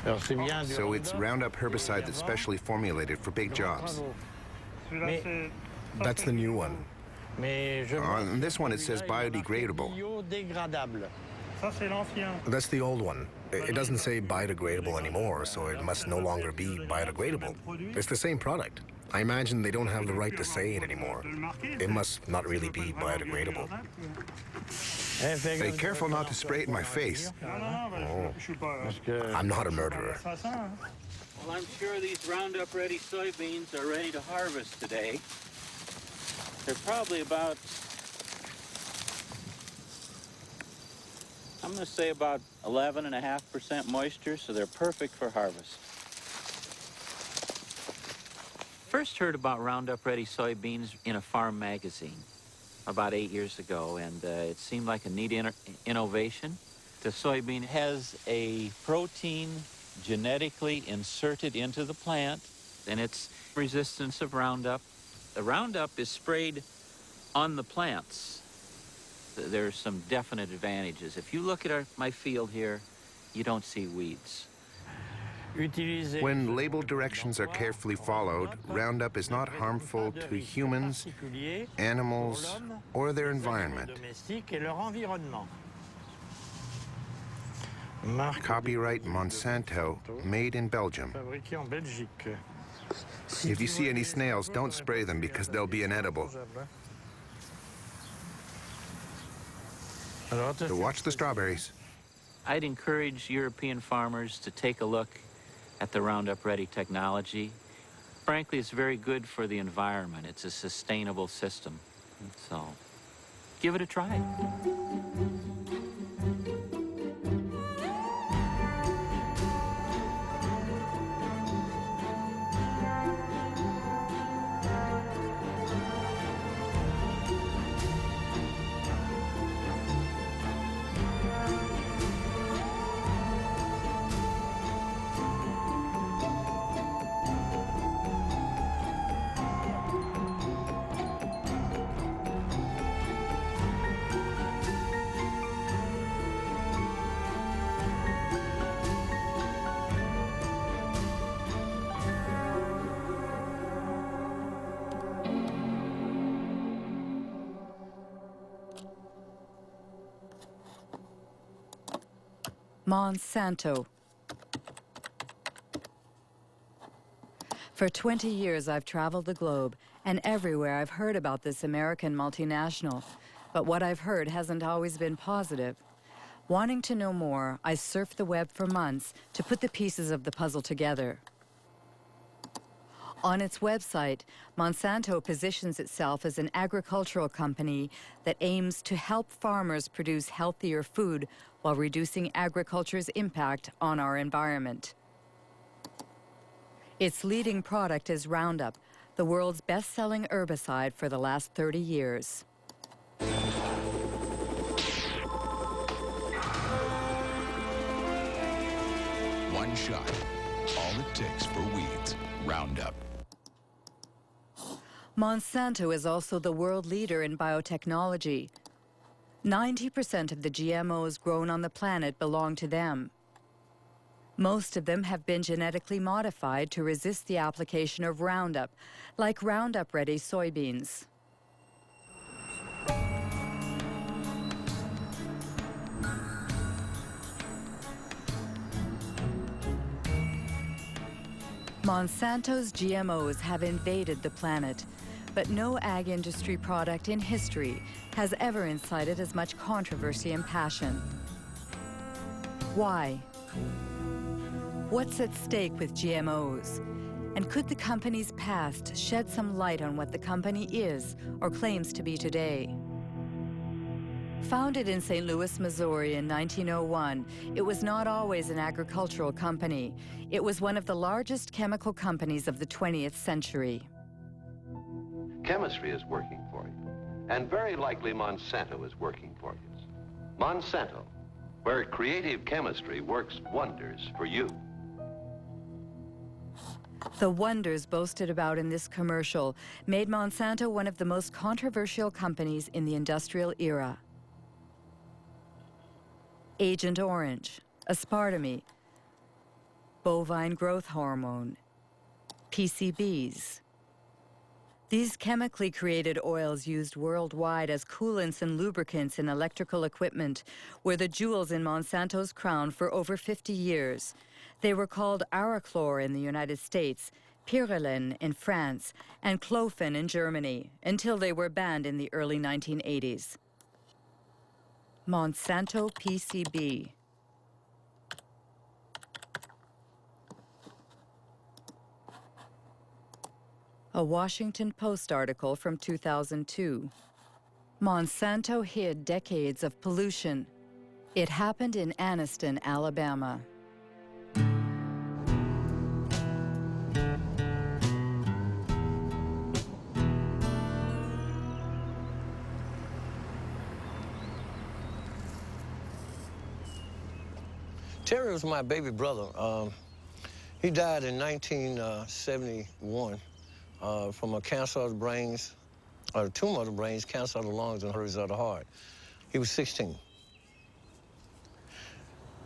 So it's Roundup herbicide that's specially formulated for big jobs. That's the new one. On this one, it says biodegradable. That's the old one. It doesn't say biodegradable anymore, so it must no longer be biodegradable. It's the same product. I imagine they don't have the right to say it anymore. It must not really be biodegradable. Be careful not to spray it in my face. Oh, I'm not a murderer. Well, I'm sure these Roundup-ready soybeans are ready to harvest today. They're probably about, I'm going to say about 11.5% moisture, so they're perfect for harvest. First heard about Roundup-ready soybeans in a farm magazine about 8 years ago, and it seemed like a neat innovation. The soybean has a protein genetically inserted into the plant, and its resistance of Roundup. The Roundup is sprayed on the plants. There's some definite advantages. If you look at my field here, you don't see weeds. When label directions are carefully followed, Roundup is not harmful to humans, animals, or their environment. Copyright Monsanto, made in Belgium. If you see any snails, don't spray them because they'll be inedible. So watch the strawberries. I'd encourage European farmers to take a look at the Roundup-ready technology. Frankly, it's very good for the environment. It's a sustainable system. So give it a try. Monsanto. For 20 years, I've traveled the globe, and everywhere I've heard about this American multinational. But what I've heard hasn't always been positive. Wanting to know more, I surfed the web for months to put the pieces of the puzzle together. On its website, Monsanto positions itself as an agricultural company that aims to help farmers produce healthier food while reducing agriculture's impact on our environment. Its leading product is Roundup, the world's best-selling herbicide for the last 30 years. One shot, all it takes for weeds, Roundup. Monsanto is also the world leader in biotechnology. 90% of the GMOs grown on the planet belong to them. Most of them have been genetically modified to resist the application of Roundup, like Roundup-ready soybeans. Monsanto's GMOs have invaded the planet, but no ag industry product in history has ever incited as much controversy and passion. Why? What's at stake with GMOs? And could the company's past shed some light on what the company is or claims to be today? Founded in St. Louis, Missouri in 1901, it was not always an agricultural company. It was one of the largest chemical companies of the 20th century. Chemistry is working for you, and very likely Monsanto is working for you. Monsanto, where creative chemistry works wonders for you. The wonders boasted about in this commercial made Monsanto one of the most controversial companies in the industrial era. Agent Orange, aspartame, bovine growth hormone, PCBs. These chemically created oils used worldwide as coolants and lubricants in electrical equipment were the jewels in Monsanto's crown for over 50 years. They were called Arachlor in the United States, Pyrrolin in France, and Clofen in Germany, until they were banned in the early 1980s. Monsanto PCB. A Washington Post article from 2002. Monsanto hid decades of pollution. It happened in Anniston, Alabama. Terry was my baby brother. He died in 1971 from a cancer of the brains, or a tumor of the brains, cancer of the lungs, and hurries of the heart. He was 16.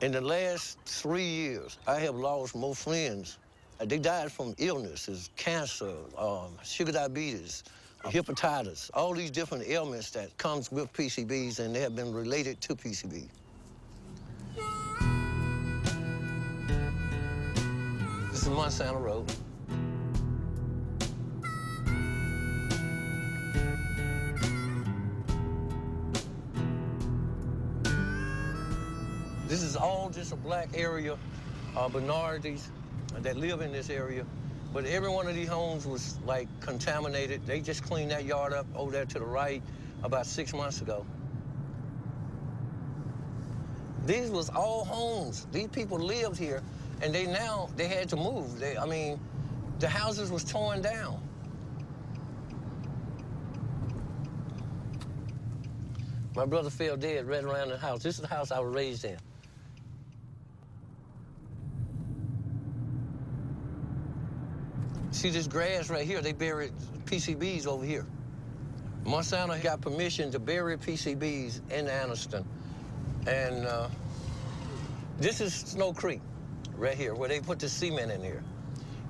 In the last 3 years, I have lost more friends. They died from illnesses, cancer, sugar diabetes, hepatitis, all these different ailments that comes with PCBs, and they have been related to PCB. This is Monsanto Road. This is all just a black area, minorities that live in this area. But every one of these homes was like contaminated. They just cleaned that yard up over there to the right about 6 months ago. These was all homes. These people lived here, and they had to move. The houses was torn down. My brother fell dead right around the house. This is the house I was raised in. See this grass right here? They buried PCBs over here. Monsanto got permission to bury PCBs in Anniston. And this is Snow Creek right here, where they put the cement in here.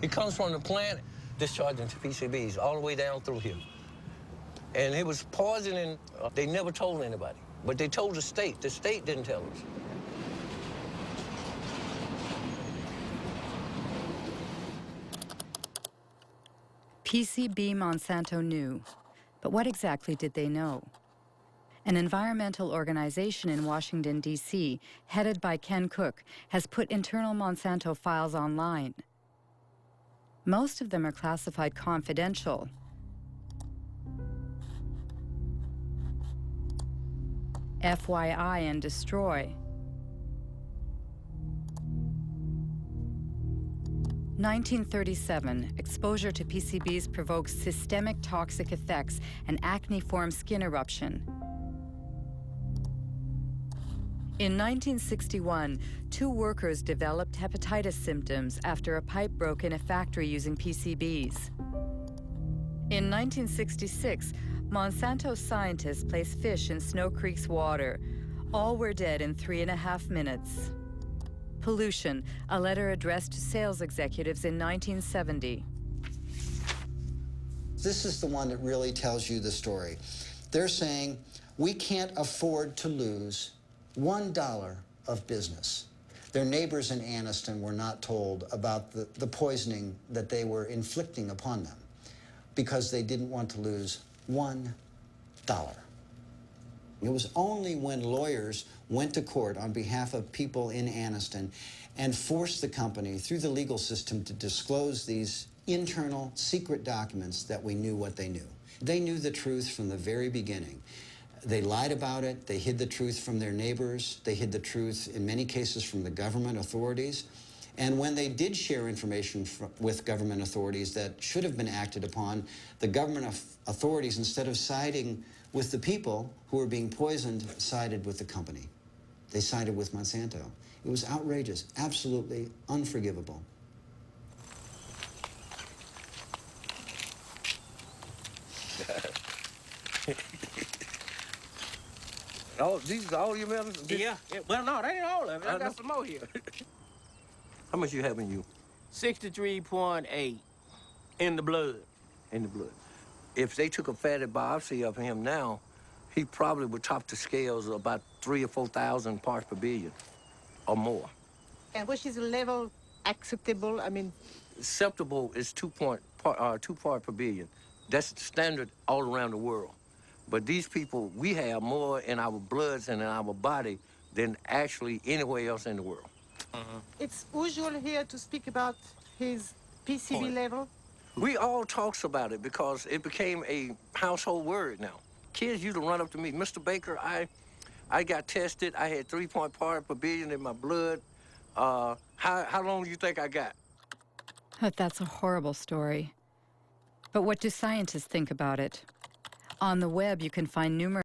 It comes from the plant discharging to PCBs all the way down through here. And it was poisoning. They never told anybody, but they told the state. The state didn't tell us. PCB Monsanto knew, but what exactly did they know? An environmental organization in Washington, D.C., headed by Ken Cook, has put internal Monsanto files online. Most of them are classified confidential. FYI and destroy. 1937, exposure to PCBs provokes systemic toxic effects and acne-form skin eruption. In 1961, 2 workers developed hepatitis symptoms after a pipe broke in a factory using PCBs. In 1966, Monsanto scientists placed fish in Snow Creek's water. All were dead in 3.5 minutes. Pollution, a letter addressed to sales executives in 1970. This is the one that really tells you the story. They're saying, we can't afford to lose $1 of business. Their neighbors in Anniston were not told about the poisoning that they were inflicting upon them because they didn't want to lose $1. It was only when lawyers went to court on behalf of people in Anniston and forced the company through the legal system to disclose these internal secret documents that we knew what they knew. They knew the truth from the very beginning. They lied about it. They hid the truth from their neighbors. They hid the truth, in many cases, from the government authorities. And when they did share information with government authorities that should have been acted upon, the government authorities, instead of siding with the people who were being poisoned, sided with the company. They sided with Monsanto. It was outrageous, absolutely unforgivable. These are all your medicines? Yeah. Well, no, that ain't all of it. I got some more here. How much you have in you? 63.8 in the blood. In the blood. If they took a fatty biopsy of him now, he probably would top the scales about 3,000 or 4,000 parts per billion or more. And which is the level acceptable? I mean, Acceptable is 2 part per billion. That's standard all around the world. But these people, we have more in our bloods and in our body than actually anywhere else in the world. it's usual here to speak about his PCB level. We all talks about it because it became a household word now. Kids used to run up to me, Mr. Baker, I got tested. I had 3 part per billion in my blood. How long do you think I got? That's a horrible story. But what do scientists think about it? On the web, you can find numerous